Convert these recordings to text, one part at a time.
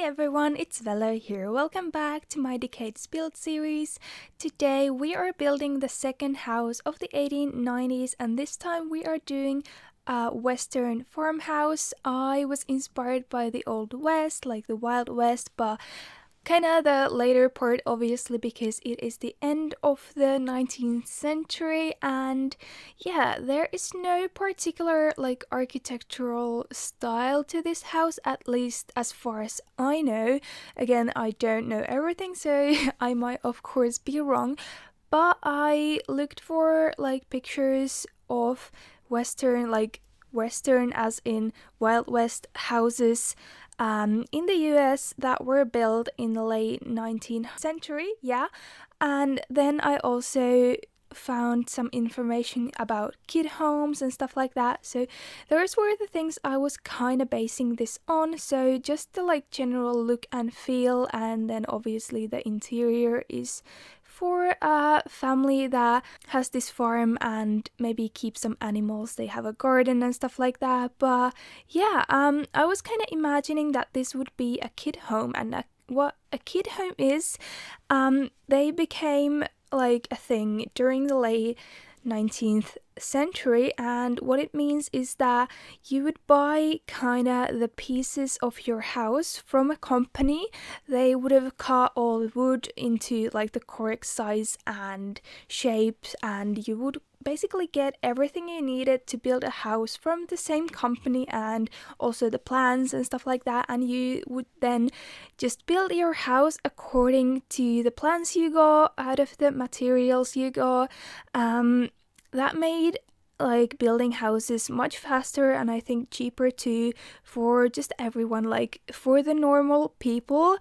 everyone, it's Velo here. Welcome back to my Decades build series. Today we are building the second house of the 1890s, and this time we are doing a Western farmhouse. I was inspired by the Old West, like the Wild West, but kinda the later part, obviously, because it is the end of the 19th century. And yeah, there is no particular like architectural style to this house, at least as far as I know. Again, I don't know everything, so I might of course be wrong, but I looked for like pictures of Western as in Wild West houses in the US that were built in the late 19th century, yeah. And then I also found some information about kid homes and stuff like that. So those were the things I was kind of basing this on. So just the like general look and feel, and then obviously the interior is for a family that has this farm and maybe keep some animals. They have a garden and stuff like that. But yeah, I was kind of imagining that this would be a kid home, and what a kid home is, they became like a thing during the late 19th century, and what it means is that you would buy kind of the pieces of your house from a company. They would have cut all the wood into like the correct size and shapes, and you would basically get everything you needed to build a house from the same company, and also the plans and stuff like that. And you would then just build your house according to the plans you got out of the materials you got. That made like building houses much faster, and I think cheaper too, for just everyone, like for the normal people,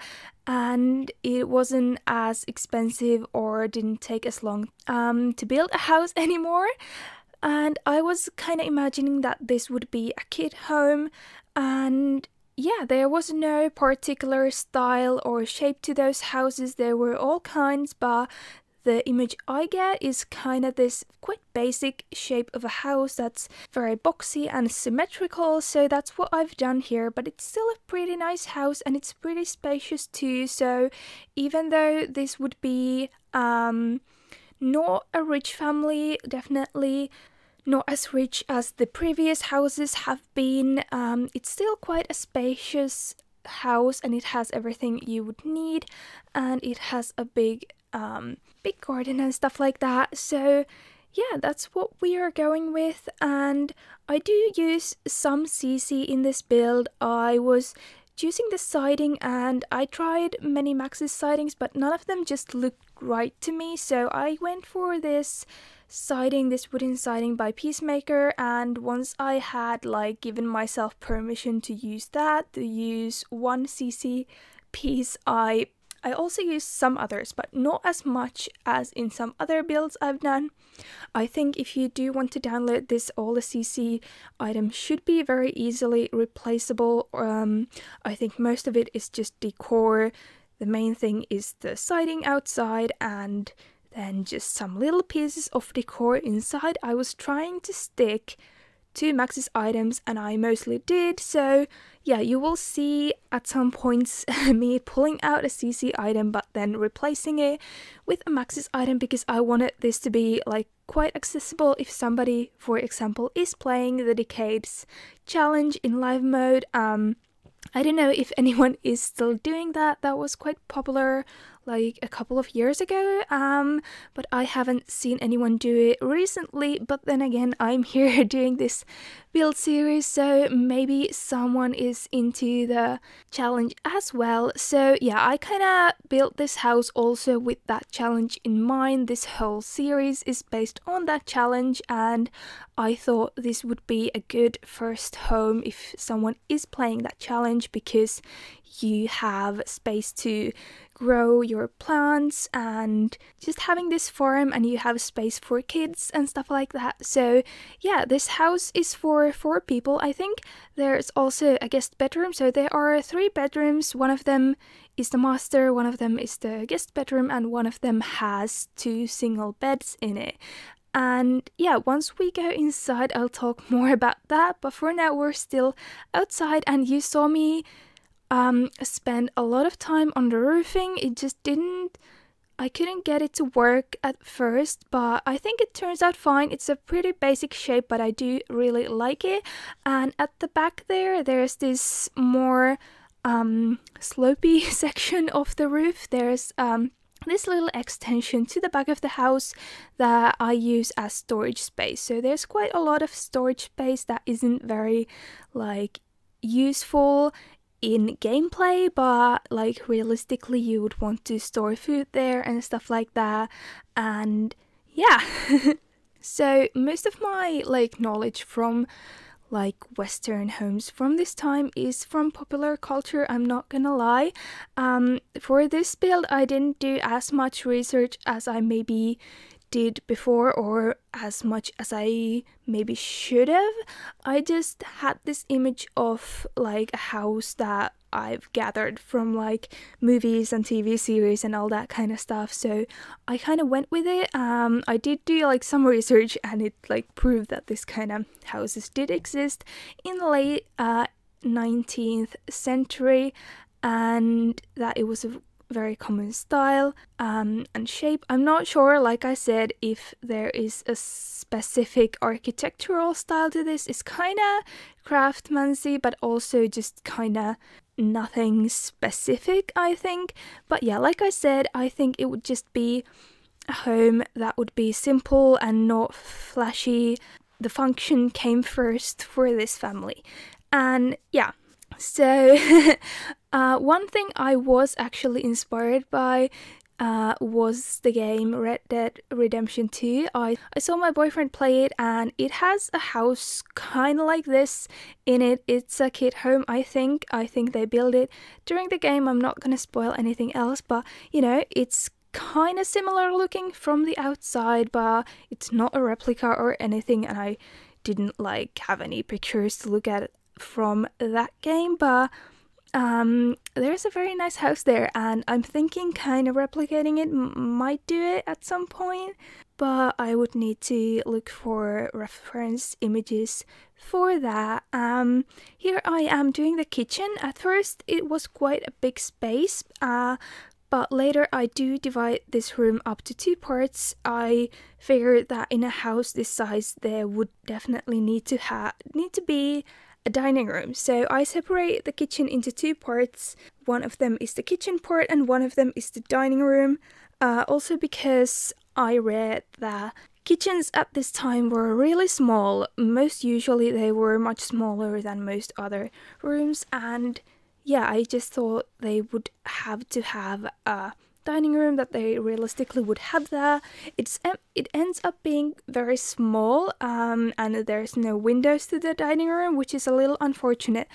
and it wasn't as expensive or didn't take as long to build a house anymore. And I was kind of imagining that this would be a kid home, and yeah, there was no particular style or shape to those houses. There were all kinds, but the image I get is kind of this quite basic shape of a house that's very boxy and symmetrical, so that's what I've done here. But it's still a pretty nice house, and it's pretty spacious too. So even though this would be not a rich family, definitely not as rich as the previous houses have been, it's still quite a spacious house, and it has everything you would need, and it has a big garden and stuff like that. So yeah, that's what we are going with. And I do use some CC in this build. I was choosing the siding, and I tried many Max's sidings, but none of them just looked right to me, so I went for this siding, this wooden siding by Peacemaker. And once I had like given myself permission to use that, to use one CC piece, I also used some others, but not as much as in some other builds I've done. I think if you do want to download this, all the CC items should be very easily replaceable. I think most of it is just decor. The main thing is the siding outside, and then just some little pieces of decor inside. I was trying to stick to Max's items, and I mostly did. So yeah, you will see at some points me pulling out a CC item but then replacing it with a Max's item, because I wanted this to be like quite accessible if somebody, for example, is playing the Decades challenge in live mode. I don't know if anyone is still doing that. That was quite popular like a couple of years ago, but I haven't seen anyone do it recently. But then again, I'm here doing this build series, so maybe someone is into the challenge as well. So yeah, I kind of built this house also with that challenge in mind. This whole series is based on that challenge, and I thought this would be a good first home if someone is playing that challenge, because you have space to grow your plants and just having this farm, and you have space for kids and stuff like that. So yeah, this house is for 4 people. I think there's also a guest bedroom, so there are 3 bedrooms. One of them is the master, one of them is the guest bedroom, and one of them has 2 single beds in it. And yeah, once we go inside, I'll talk more about that. But for now, we're still outside, and you saw me spent a lot of time on the roofing. I couldn't get it to work at first, but I think it turns out fine. It's a pretty basic shape, but I do really like it. And at the back there's this more slopey section of the roof. There's this little extension to the back of the house that I use as storage space. So there's quite a lot of storage space that isn't very like useful in gameplay, but like realistically you would want to store food there and stuff like that. And yeah. So most of my like knowledge from like Western homes from this time is from popular culture, I'm not gonna lie. For this build I didn't do as much research as I maybe did before, or as much as I maybe should have. I just had this image of like a house that I've gathered from like movies and TV series and all that kind of stuff, so I kind of went with it. I did do like some research, and it like proved that this kind of houses did exist in the late 19th century, and that it was a very common style and shape. I'm not sure, like I said, if there is a specific architectural style to this. It's kind of craftsmancy, but also just kind of nothing specific, I think. But yeah, like I said, I think it would just be a home that would be simple and not flashy. The function came first for this family. And yeah, so one thing I was actually inspired by was the game Red Dead Redemption 2. I saw my boyfriend play it, and it has a house kind of like this in it. It's a kid home, I think. I think they built it during the game. I'm not gonna spoil anything else, but you know, it's kind of similar looking from the outside, but it's not a replica or anything, and I didn't like have any pictures to look at from that game, but there's a very nice house there, and I'm thinking kind of replicating it. Might do it at some point, but I would need to look for reference images for that. Here I am doing the kitchen. At first it was quite a big space, but later I do divide this room up to two parts. I figured that in a house this size there would definitely need to be a dining room, so I separate the kitchen into two parts. One of them is the kitchen part and one of them is the dining room, also because I read that kitchens at this time were really small. Most usually they were much smaller than most other rooms, and yeah, I just thought they would have to have a dining room, that they realistically would have that. It ends up being very small, and there's no windows to the dining room, which is a little unfortunate,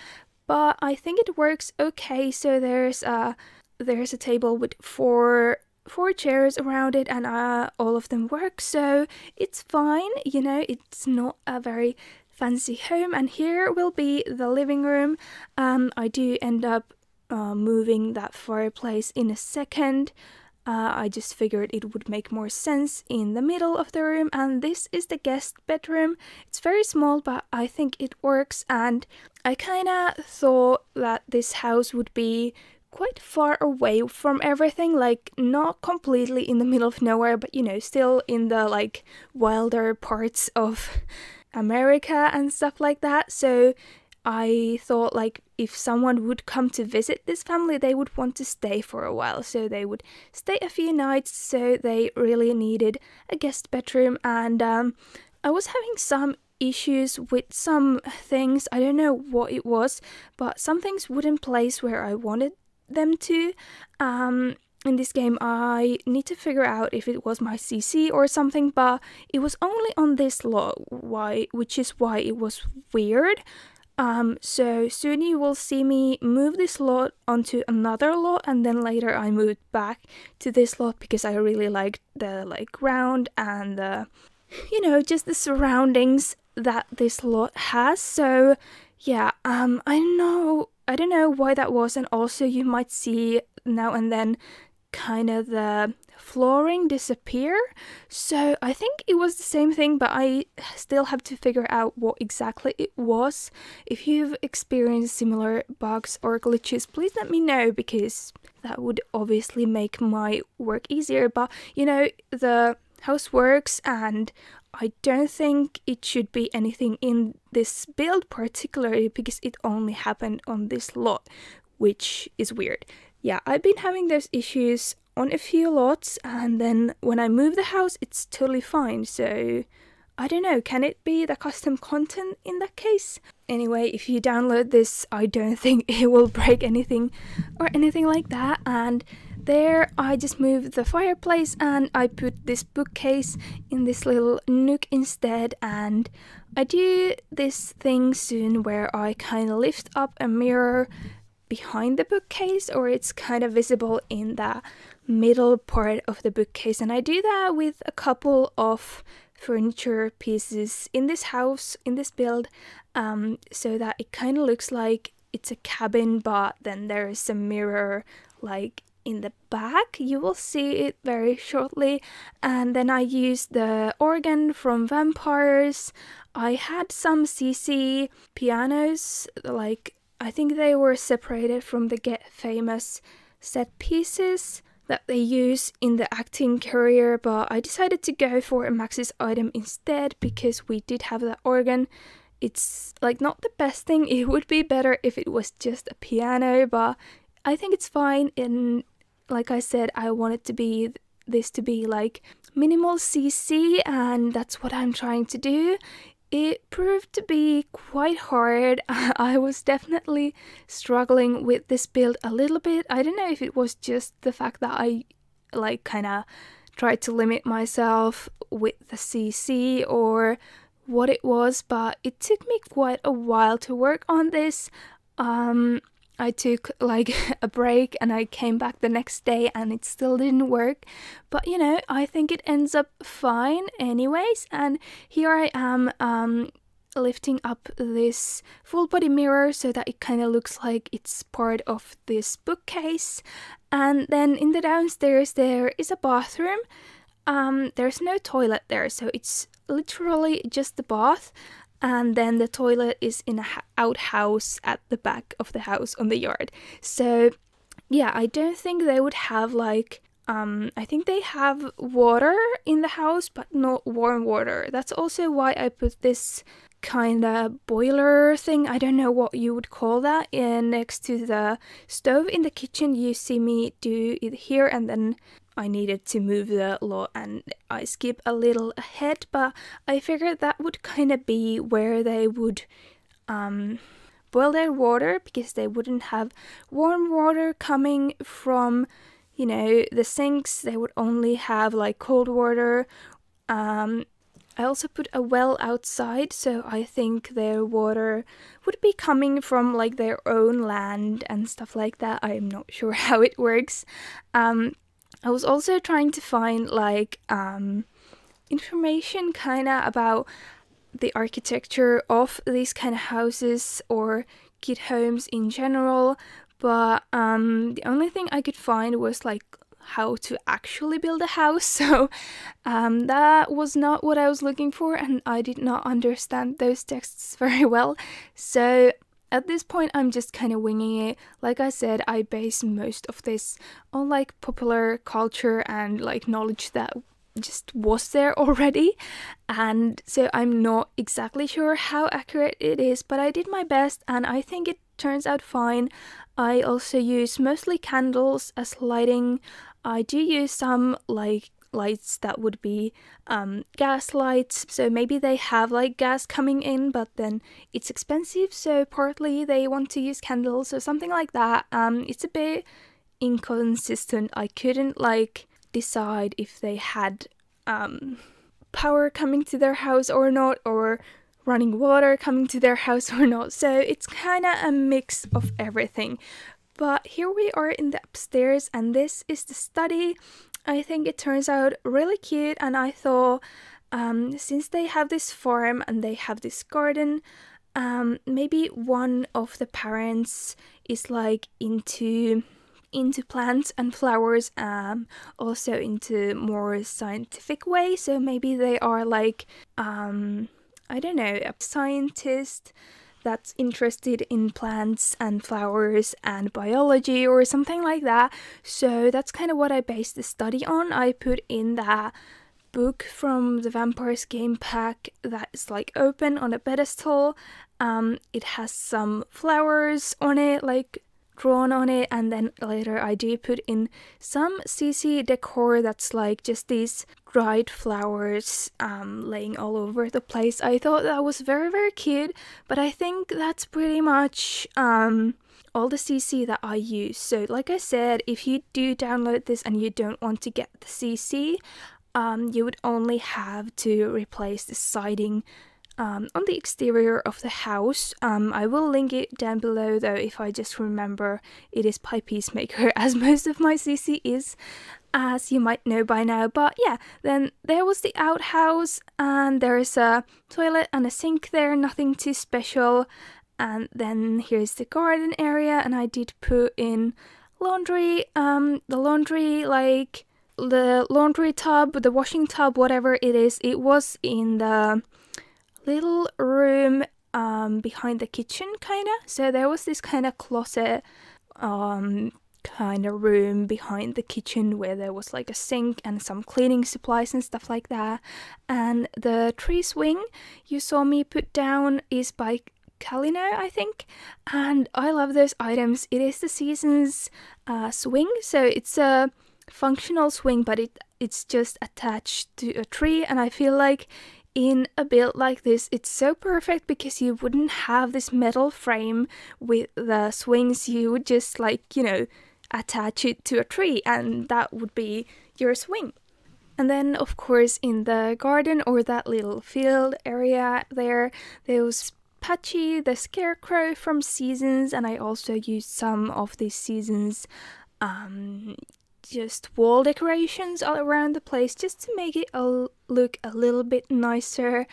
but I think it works okay. So there's a table with four chairs around it, and all of them work, so it's fine. You know, it's not a very fancy home. And here will be the living room. I do end up moving that fireplace in a second. I just figured it would make more sense in the middle of the room, and this is the guest bedroom. It's very small, but I think it works, and I kind of thought that this house would be quite far away from everything, like not completely in the middle of nowhere, but you know, still in the like wilder parts of America and stuff like that. So I thought like if someone would come to visit this family, they would want to stay for a while, so they would stay a few nights, so they really needed a guest bedroom. And I was having some issues with some things. I don't know what it was, but some things wouldn't place where I wanted them to. In this game I need to figure out if it was my CC or something, but it was only on this lot, which is why it was weird. So soon you will see me move this lot onto another lot, and then later I moved back to this lot because I really liked the like ground and the, you know, just the surroundings that this lot has. So yeah, I don't know why that was, and also you might see now and then kind of the flooring disappear. So I think it was the same thing, but I still have to figure out what exactly it was. If you've experienced similar bugs or glitches, please let me know, because that would obviously make my work easier. But you know, the house works, and I don't think it should be anything in this build particularly, because it only happened on this lot, which is weird. Yeah, I've been having those issues on a few lots, and then when I move the house, it's totally fine. So I don't know, can it be the custom content in that case? Anyway, if you download this, I don't think it will break anything or anything like that. And there I just moved the fireplace, and I put this bookcase in this little nook instead. And I do this thing soon where I kind of lift up a mirror behind the bookcase, or it's kind of visible in the middle part of the bookcase. And I do that with a couple of furniture pieces in this house, in this build, so that it kind of looks like it's a cabin, but then there's a mirror like in the back. You will see it very shortly. And then I used the organ from Vampires. I had some CC pianos, like I think they were separated from the Get Famous set pieces that they use in the acting career, but I decided to go for a Maxis item instead because we did have the organ. It's like not the best thing. It would be better if it was just a piano, but I think it's fine. And like I said, I wanted this to be like minimal CC, and that's what I'm trying to do. It proved to be quite hard. I was definitely struggling with this build a little bit. I don't know if it was just the fact that I like kind of tried to limit myself with the CC or what it was, but it took me quite a while to work on this. I took like a break and I came back the next day and it still didn't work. But you know, I think it ends up fine anyways. And here I am lifting up this full body mirror so that it kind of looks like it's part of this bookcase. And then in the downstairs there is a bathroom. There's no toilet there, so it's literally just the bath. And then the toilet is in an outhouse at the back of the house on the yard. So yeah, I don't think they would have like, I think they have water in the house, but not warm water. That's also why I put this kind of boiler thing, I don't know what you would call that, next to the stove in the kitchen. You see me do it here, and then I needed to move the lot and I skip a little ahead, but I figured that would kind of be where they would boil their water, because they wouldn't have warm water coming from, you know, the sinks. They would only have like cold water. I also put a well outside, so I think their water would be coming from like their own land and stuff like that. I'm not sure how it works. I was also trying to find like information kind of about the architecture of these kind of houses or kid homes in general, but the only thing I could find was like how to actually build a house. So that was not what I was looking for, and I did not understand those texts very well. So at this point, I'm just kind of winging it. Like I said, I base most of this on like popular culture and like knowledge that just was there already. And so I'm not exactly sure how accurate it is, but I did my best and I think it turns out fine. I also use mostly candles as lighting. I do use some like lights that would be gas lights, so maybe they have like gas coming in, but then it's expensive, so partly they want to use candles or something like that. It's a bit inconsistent. I couldn't like decide if they had power coming to their house or not, or running water coming to their house or not, so it's kind of a mix of everything. But here we are in the upstairs, and this is the study. I think it turns out really cute, and I thought since they have this farm and they have this garden, maybe one of the parents is like into into plants and flowers, also into more scientific way. So maybe they are like, I don't know, a scientist that's interested in plants and flowers and biology or something like that. So that's kind of what I based the study on. I put in that book from the Vampires game pack that is like open on a pedestal. It has some flowers on it, like drawn on it, and then later I do put in some CC decor that's like just these dried flowers laying all over the place. I thought that was very, very cute, but I think that's pretty much all the CC that I use. So like I said, if you do download this and you don't want to get the CC, you would only have to replace the siding on the exterior of the house. I will link it down below though if I just remember. It is by Peacemaker, as most of my CC is, as you might know by now. But yeah, then there was the outhouse, and there's a toilet and a sink there, nothing too special. And then here's the garden area, and I did put in laundry, the laundry tub, the washing tub, whatever it is. It was in the little room behind the kitchen, kinda. So there was this kind of closet kind of room behind the kitchen where there was like a sink and some cleaning supplies and stuff like that. And the tree swing you saw me put down is by Calino, I think, and I love those items. It is the season's swing, so it's a functional swing, but it's just attached to a tree, and I feel like in a build like this it's so perfect because you wouldn't have this metal frame with the swings. You would just, like, you know, attach it to a tree and that would be your swing. And then of course in the garden, or that little field area there was Patchy the scarecrow from Seasons, and I also used some of these Seasons just wall decorations all around the place just to make it look a little bit nicer.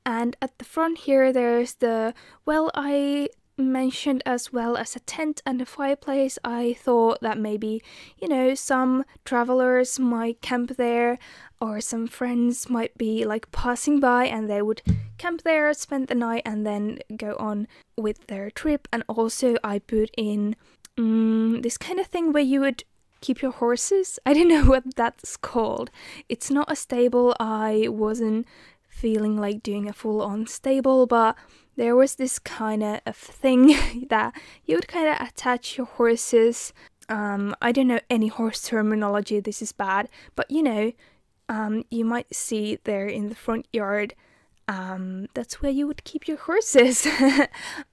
And at the front here there's the well I mentioned, as well as a tent and a fireplace. I thought that maybe, you know, some travelers might camp there, or some friends might be like passing by and they would camp there, spend the night, and then go on with their trip. And also I put in this kind of thing where you would keep your horses. I don't know what that's called. It's not a stable. I wasn't feeling like doing a full-on stable, but there was this kind of thing that you would kind of attach your horses. I don't know any horse terminology, this is bad, but you know, you might see there in the front yard, that's where you would keep your horses.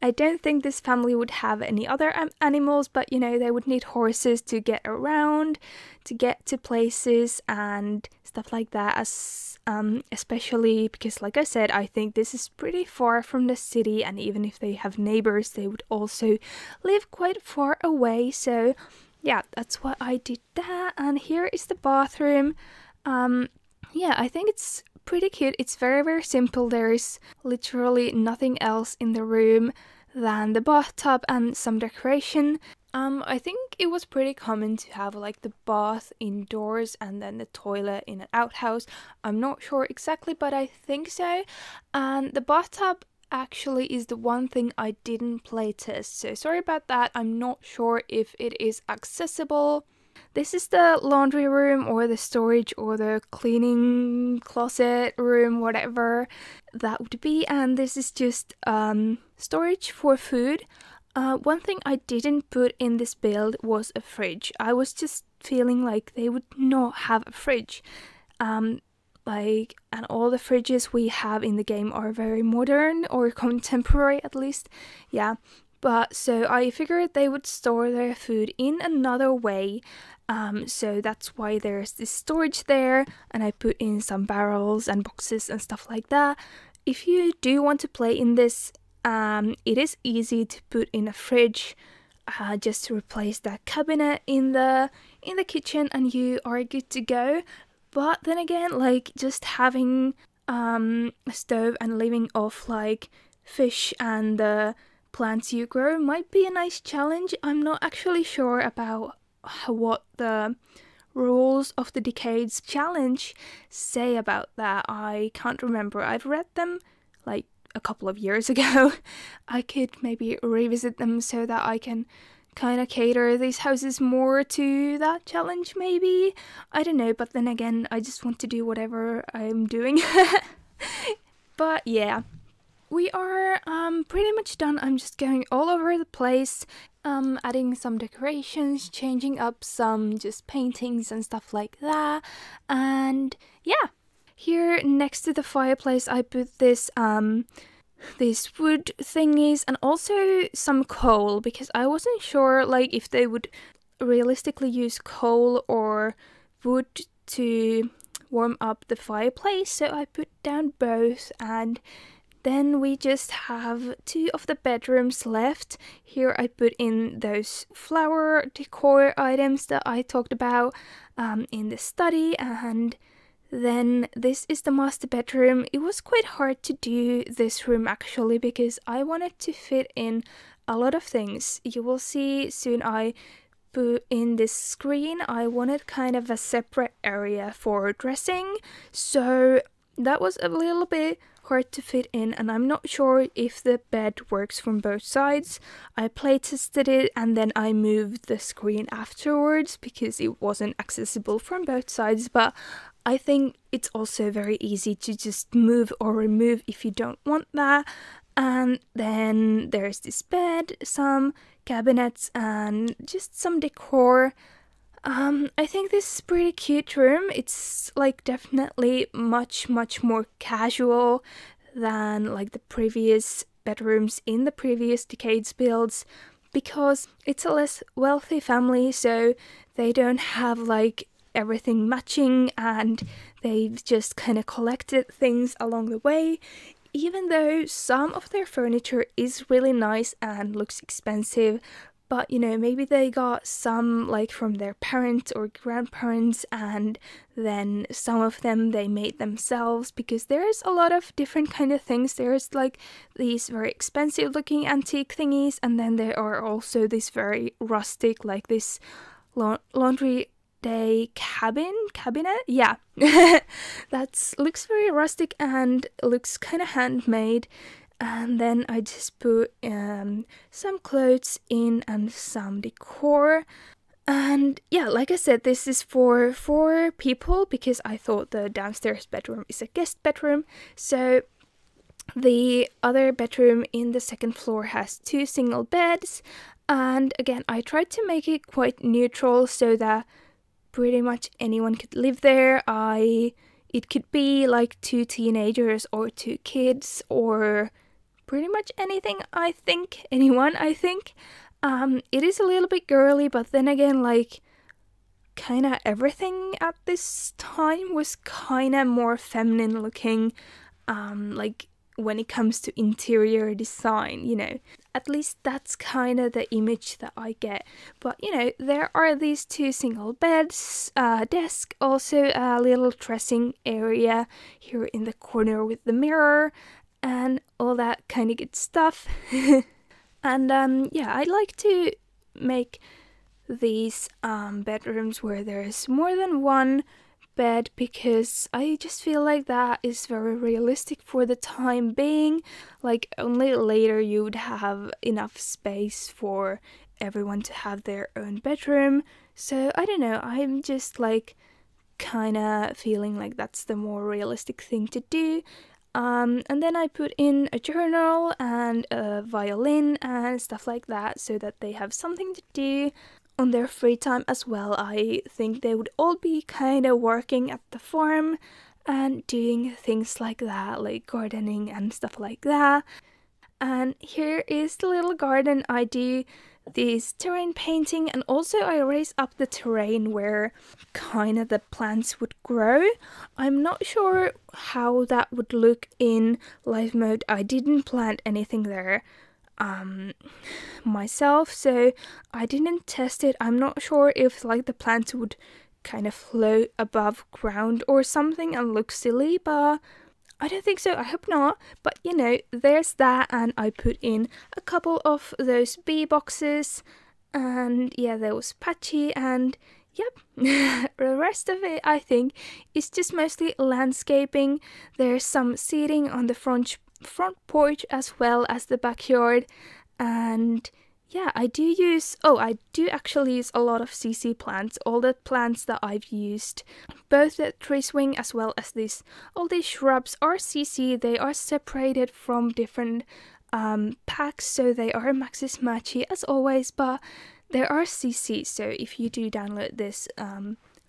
I don't think this family would have any other animals, but you know, they would need horses to get around, to get to places and stuff like that, as especially because, like I said, I think this is pretty far from the city, and even if they have neighbors, they would also live quite far away. So yeah, that's why I did that. And here is the bathroom. Yeah, I think it's pretty cute. It's very, very simple. There is literally nothing else in the room than the bathtub and some decoration. I think it was pretty common to have like the bath indoors and then the toilet in an outhouse. I'm not sure exactly, but I think so. And the bathtub actually is the one thing I didn't play test, so sorry about that. I'm not sure if it is accessible. This is the laundry room, or the storage, or the cleaning closet room, whatever that would be. And this is just storage for food. One thing I didn't put in this build was a fridge. I was just feeling like they would not have a fridge. And all the fridges we have in the game are very modern, or contemporary at least. Yeah. But so I figured they would store their food in another way. So that's why there's this storage there, and I put in some barrels and boxes and stuff like that. If you do want to play in this, it is easy to put in a fridge, just to replace that cabinet in the kitchen, and you are good to go. But then again, like, just having a stove and living off like fish and the plants you grow might be a nice challenge. I'm not actually sure about what the rules of the Decades challenge say about that. I can't remember. I've read them like a couple of years ago. I could maybe revisit them so that I can kind of cater these houses more to that challenge, maybe. I don't know, but then again, I just want to do whatever I'm doing. But yeah, we are pretty much done. I'm just going all over the place, adding some decorations, changing up some just paintings and stuff like that. And yeah, here next to the fireplace I put this these wood thingies and also some coal, because I wasn't sure like if they would realistically use coal or wood to warm up the fireplace, so I put down both. And then we just have 2 of the bedrooms left. Here I put in those flower decor items that I talked about in the study, and then this is the master bedroom. It was quite hard to do this room actually, because I wanted to fit in a lot of things. You will see soon I put in this screen. I wanted kind of a separate area for dressing, so that was a little bit hard to fit in, and I'm not sure if the bed works from both sides. I play tested it and then I moved the screen afterwards because it wasn't accessible from both sides, but I think it's also very easy to just move or remove if you don't want that. And then there's this bed, some cabinets, and just some decor. I think this is a pretty cute room. It's like definitely much more casual than like the previous bedrooms in the previous Decades builds, because it's a less wealthy family, so they don't have like everything matching, and they've just kind of collected things along the way. Even though some of their furniture is really nice and looks expensive, but you know, maybe they got some like from their parents or grandparents, and then some of them they made themselves, because there's a lot of different kind of things. There's like these very expensive looking antique thingies, and then there are also this very rustic, like this laundry day cabinet, yeah. That looks very rustic and looks kind of handmade. And then I just put some clothes in and some decor. And yeah, like I said, this is for 4 people, because I thought the downstairs bedroom is a guest bedroom. So the other bedroom in the second floor has 2 single beds. And again, I tried to make it quite neutral so that pretty much anyone could live there. It could be like 2 teenagers or 2 kids, or pretty much anything, I think. Anyone, I think. It is a little bit girly, but then again, like, kind of everything at this time was kind of more feminine looking, like, when it comes to interior design, you know. At least that's kind of the image that I get. But, you know, there are these 2 single beds, desk, also a little dressing area here in the corner with the mirror, and all that kind of good stuff. And yeah, I like to make these bedrooms where there's more than one bed, because I just feel like that is very realistic for the time being. Like, only later you would have enough space for everyone to have their own bedroom. So I don't know, I'm just like kind of feeling like that's the more realistic thing to do. And then I put in a journal and a violin and stuff like that, so that they have something to do on their free time as well. I think they would all be kind of working at the farm and doing things like that, like gardening and stuff like that. And here is the little garden. I do this terrain painting, and also I raise up the terrain where kind of the plants would grow. I'm not sure how that would look in live mode. I didn't plant anything there myself, so I didn't test it. I'm not sure if like the plants would kind of float above ground or something and look silly, but I don't think so. I hope not. But you know, there's that, and I put in a couple of those bee boxes, And yeah, there was patchy, and yep, the rest of it I think is just mostly landscaping. There's some seating on the front porch as well as the backyard. And yeah, I do actually use a lot of CC plants. All the plants that I've used, both the tree swing as well as all these shrubs are CC. They are separated from different packs, so they are Maxis Matchy as always, but there are CC, so if you do download this,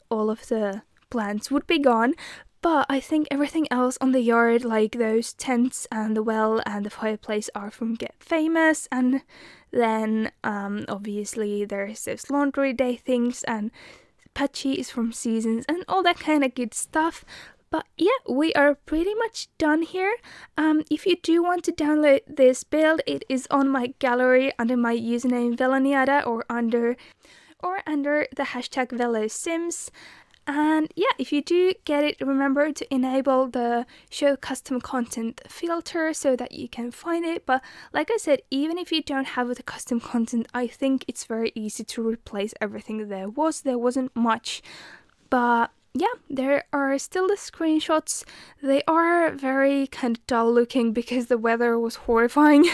all of the plants would be gone. But I think everything else on the yard, like those tents and the well and the fireplace, are from Get Famous. And then obviously there's those laundry day things, and patchy is from Seasons and all that kind of good stuff. But yeah, we are pretty much done here. If you do want to download this build, it is on my gallery under my username veloniada, or under the hashtag velosims. And yeah, if you do get it, remember to enable the show custom content filter so that you can find it. But like I said, even if you don't have the custom content, I think it's very easy to replace everything there wasn't much. But yeah, there are still the screenshots. They are very kind of dull looking because the weather was horrifying.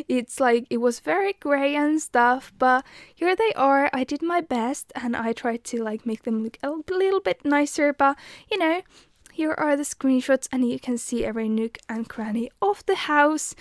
It's like it was very grey and stuff, but here they are. I did my best and I tried to like make them look a little bit nicer, but you know, here are the screenshots and you can see every nook and cranny of the house.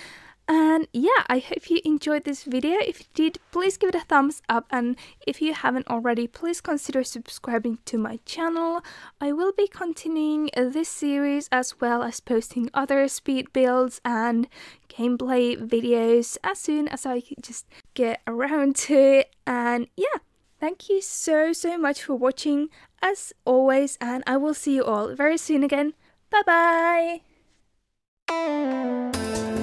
And yeah, I hope you enjoyed this video. If you did, please give it a thumbs up, and if you haven't already, please consider subscribing to my channel. I will be continuing this series as well as posting other speed builds and gameplay videos as soon as I can just get around to it. And yeah, thank you so much for watching as always, and I will see you all very soon again. Bye bye!